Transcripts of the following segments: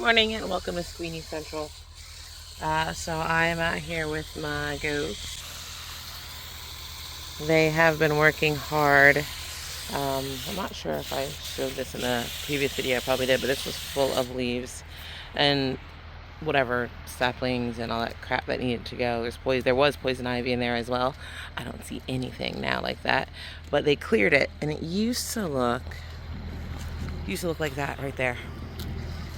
Morning and welcome to SquiniCentral. So I'm out here with my goats. They have been working hard. I'm not sure if I showed this in the previous video, I probably did, but this was full of leaves and whatever saplings and all that crap that needed to go. There was poison ivy in there as well. I don't see anything now like that, but they cleared it and it used to look like that right there.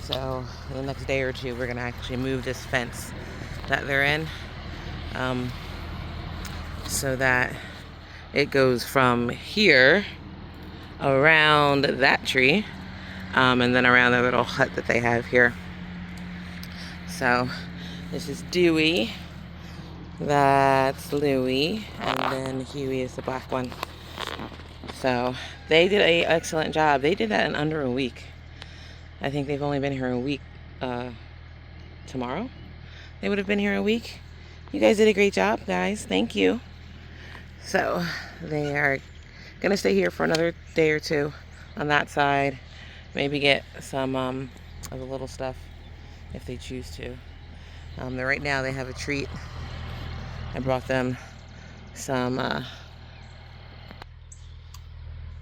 So in the next day or two, we're gonna actually move this fence that they're in, so that it goes from here around that tree, and then around the little hut that they have here. So this is Dewey, that's Louie, and then Huey is the black one. So they did an excellent job. They did that in under a week. I think they've only been here a week. Tomorrow they would have been here a week. You guys did a great job, guys. Thank you. So they are gonna stay here for another day or two on that side. Maybe get some of the little stuff if they choose to. Right now they have a treat. I brought them some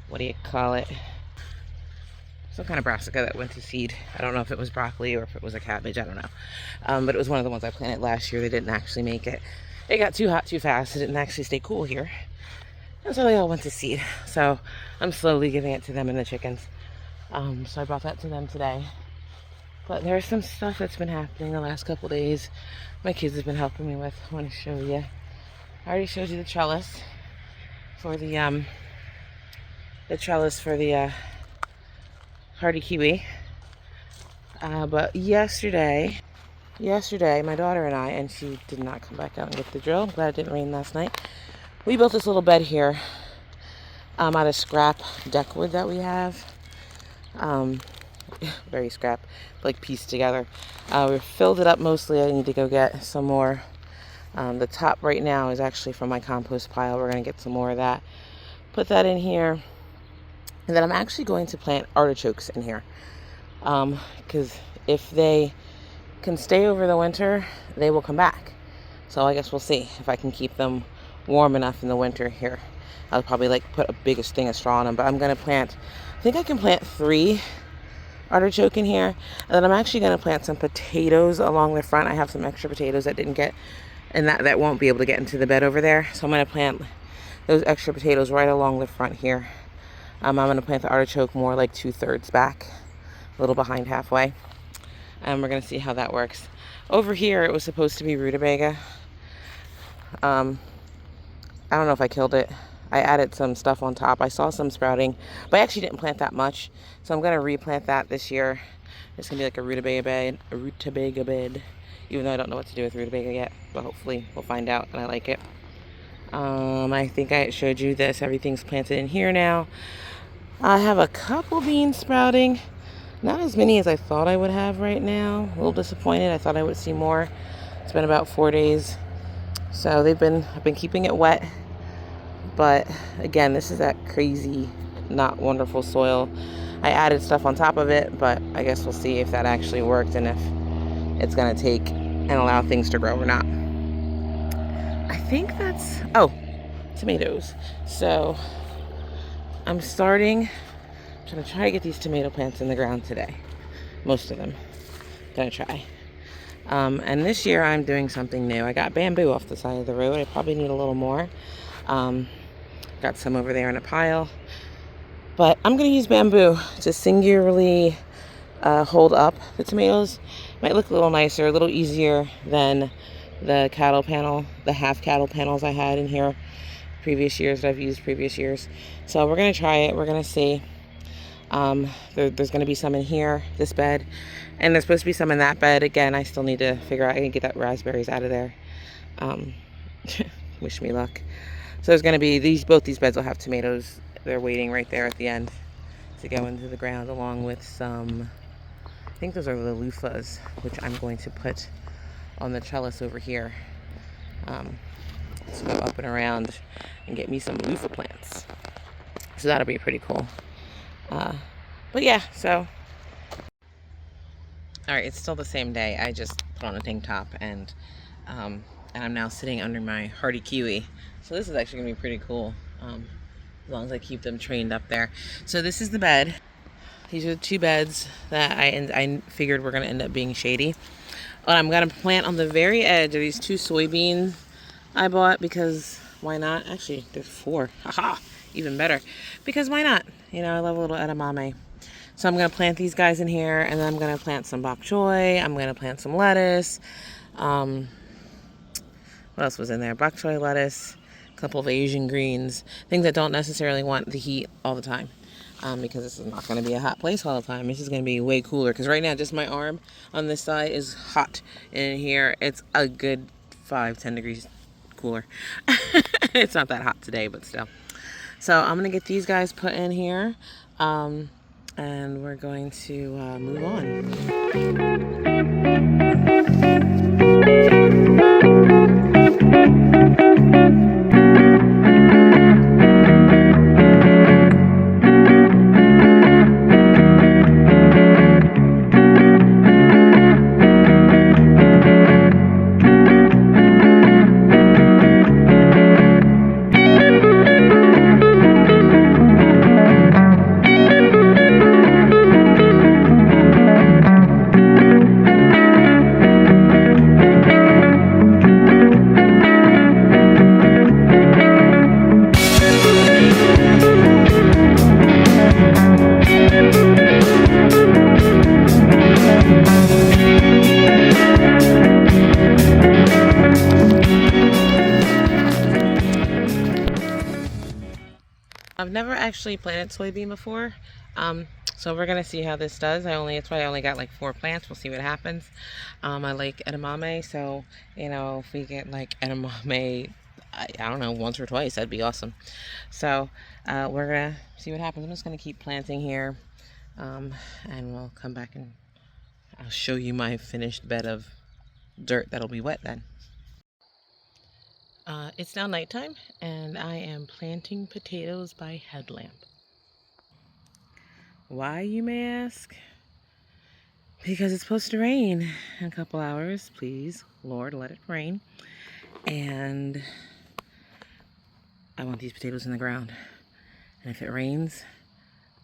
what do you call it? Some kind of brassica that went to seed. I don't know if it was broccoli or if it was a cabbage, I don't know. But it was one of the ones I planted last year. They didn't actually make it. It got too hot too fast. It didn't actually stay cool here. And so they all went to seed. So I'm slowly giving it to them and the chickens. So I brought that to them today. But there's some stuff that's been happening the last couple days. My kids have been helping me with. I want to show you. I already showed you the trellis for the hardy kiwi, but yesterday my daughter and I, and she did not come back out and get the drill. I'm glad it didn't rain last night. We built this little bed here out of scrap deck wood that we have, very scrap, like pieced together. We filled it up mostly. I need to go get some more. The top right now is actually from my compost pile. We're gonna get some more of that, put that in here. And then I'm actually going to plant artichokes in here, because if they can stay over the winter, they will come back. So I guess we'll see if I can keep them warm enough in the winter here. I'll probably like put a biggest thing of straw on them, but I'm going to plant, I think I can plant 3 artichoke in here. And then I'm actually going to plant some potatoes along the front. I have some extra potatoes that didn't get, and that won't be able to get into the bed over there. So I'm going to plant those extra potatoes right along the front here. I'm going to plant the artichoke more like 2/3 back, a little behind halfway. And we're going to see how that works. Over here, it was supposed to be rutabaga. I don't know if I killed it. I added some stuff on top. I saw some sprouting, but I actually didn't plant that much. So I'm going to replant that this year. It's going to be like a rutabaga bed, even though I don't know what to do with rutabaga yet. But hopefully we'll find out, and I like it. I think I showed you this. Everything's planted in here now. I have a couple beans sprouting. Not as many as I thought I would have right now. A little disappointed. I thought I would see more. It's been about 4 days. So I've been keeping it wet. But again, this is that crazy, not wonderful soil. I added stuff on top of it, but I guess we'll see if that actually worked and if it's going to take and allow things to grow or not. I think that's, tomatoes. So I'm trying to try to get these tomato plants in the ground today. Most of them. Gonna try. And this year I'm doing something new. I got bamboo off the side of the road. I probably need a little more. Got some over there in a pile. But I'm gonna use bamboo to singularly hold up the tomatoes. Might look a little nicer, a little easier than the cattle panel, the half cattle panels I had in here previous years that I've used previous years. So we're gonna try it. We're gonna see. There's gonna be some in here, this bed, and there's supposed to be some in that bed. Again, I still need to figure out. I can get that raspberries out of there. Wish me luck. So there's gonna be both these beds will have tomatoes. They're waiting right there at the end to go into the ground, along with some, I think those are the loofahs, which I'm going to put on the trellis over here. So go up and around and get me some loofah plants. So that'll be pretty cool. But yeah, so All right, it's still the same day. I just put on a tank top and I'm now sitting under my hardy kiwi. So this is actually gonna be pretty cool, as long as I keep them trained up there. So this is the bed. These are the two beds that I figured were gonna end up being shady. But I'm gonna plant on the very edge of these 2 soybeans I bought because why not? Actually, there's 4. Haha, even better. Because why not? You know, I love a little edamame. So I'm going to plant these guys in here, and then I'm going to plant some bok choy. I'm going to plant some lettuce. What else was in there? Bok choy, lettuce, a couple of Asian greens, things that don't necessarily want the heat all the time. Because this is not going to be a hot place all the time. This is going to be way cooler. Because right now, just my arm on this side is hot. And in here, it's a good 5-10 degrees cooler. It's not that hot today, but still. So I'm going to get these guys put in here. And we're going to move on. I've never actually planted soybean before, so we're gonna see how this does. That's why I only got like 4 plants. We'll see what happens. I like edamame, so you know, if we get like edamame, I don't know, once or twice, that'd be awesome. So we're gonna see what happens. I'm just gonna keep planting here, and we'll come back and I'll show you my finished bed of dirt that'll be wet then. It's now nighttime, and I am planting potatoes by headlamp. Why, you may ask? Because it's supposed to rain in a couple hours. Please, Lord, let it rain. And I want these potatoes in the ground. And if it rains,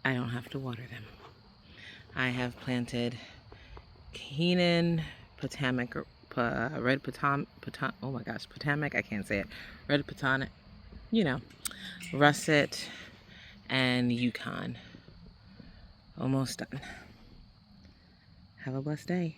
I don't have to water them. I have planted Keenan, Potomac, red Potomac, oh my gosh, Potomac, I can't say it. Red Potomac, you know, russet, and Yukon. Almost done. Have a blessed day.